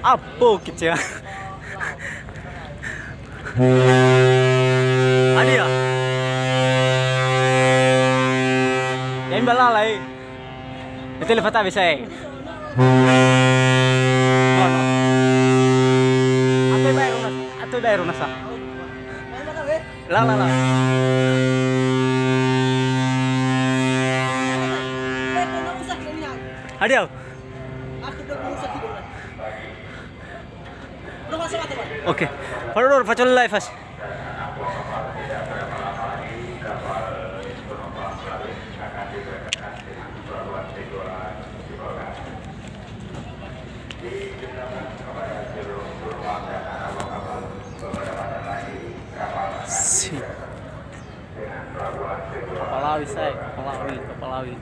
Apa kecil? Ada ya? Yang balalai. Itu lepas tak bisa. Oh, no. Atau bayar nasa. Lang. Ada ya? Oke. Paror facol live as. Si. Kepalawi say, kepalawi.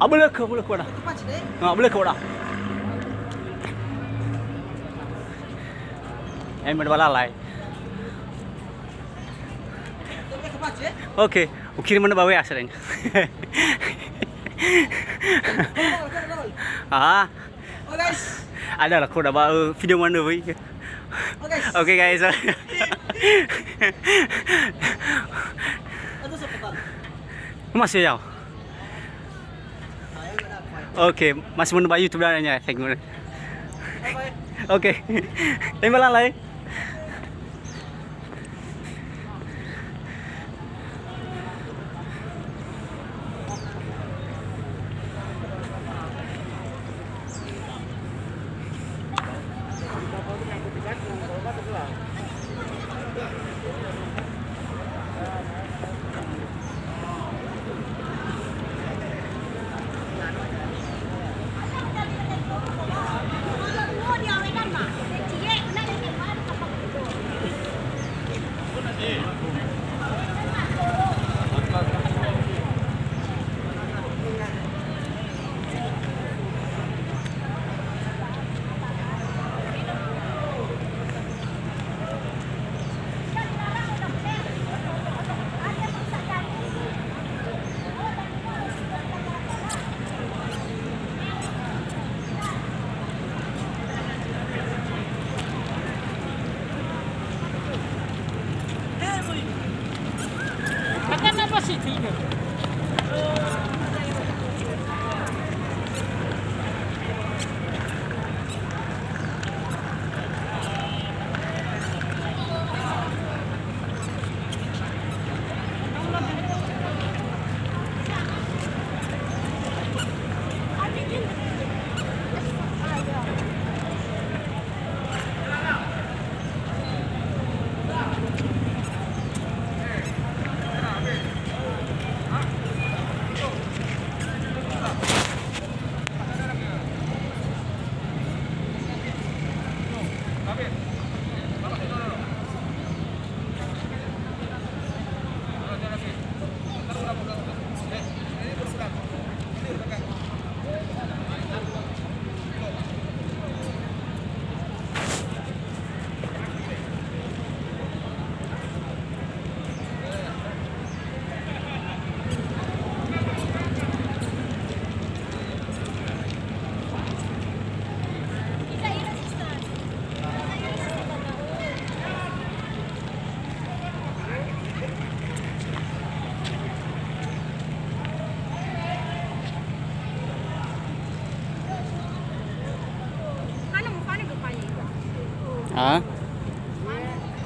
Boleh ke dah. Boleh ke dah. Balalai. Oke, ukir mana bawa asal ini. Ada lah kau dah bawa video mana boy. Oke guys. Masih jauh. Oke, masih menunggu YouTube dananya, thank you. Oke, terima kasih.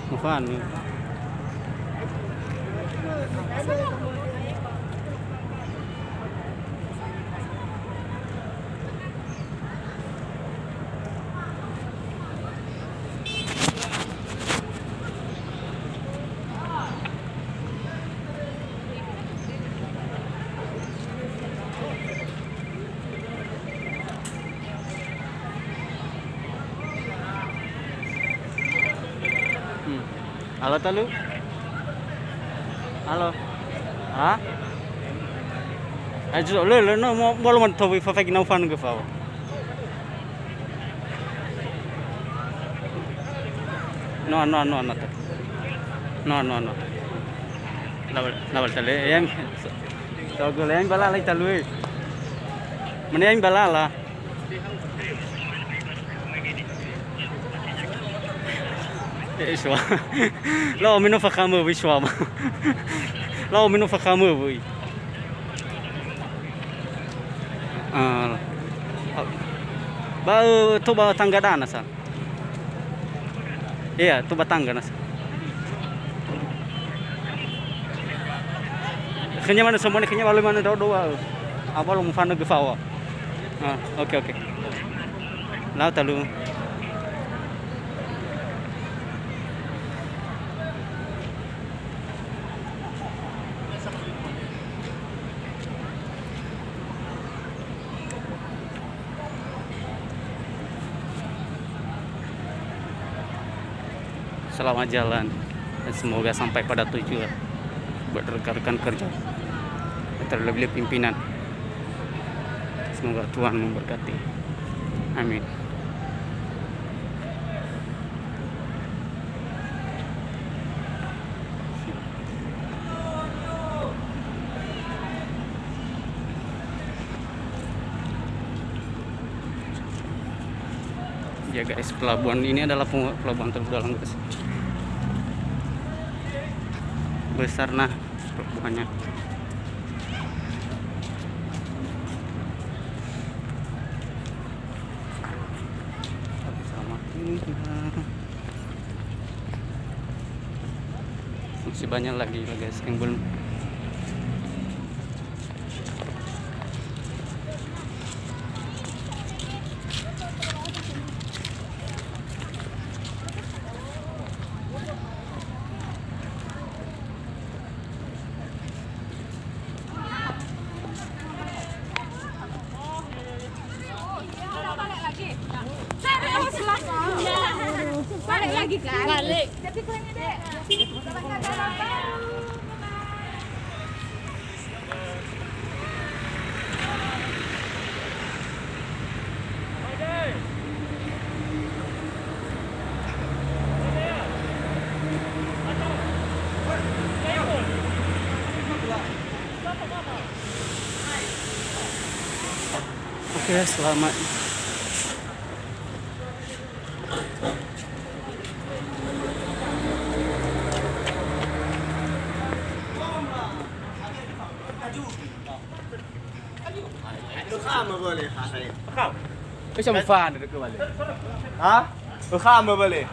Mufan. Halo talu. Halo. Hả? Rồi lên nó bao lần thôi phải cái nào phân cái phao. No. No. Lawal tale em. Tao cứ lên bala lại talu. Mana yang bala lah. Iswa. Lo mino fakamu wiswa. Lo mino fakamu wi. Ba tu ba tangga dana sa. Iya, tu ba tangga nas. Kenya mana semua ni kenya balu mana doa. Apa lo mufana gefawa. Okey. Lau talu. Selamat jalan dan semoga sampai pada tujuan buat rekan-rekan kerja terlebih pimpinan. Semoga Tuhan memberkati. Amin. Ya guys, pelabuhan ini adalah pelabuhan terdalam guys. Besar nah pelabuhannya. Masih banyak lagi guys yang belum. Balik lagi kan? Balik. Tapi kurangnya dek. Oke, selamat. Macam fan ada ke balik? Ha? Kham boleh.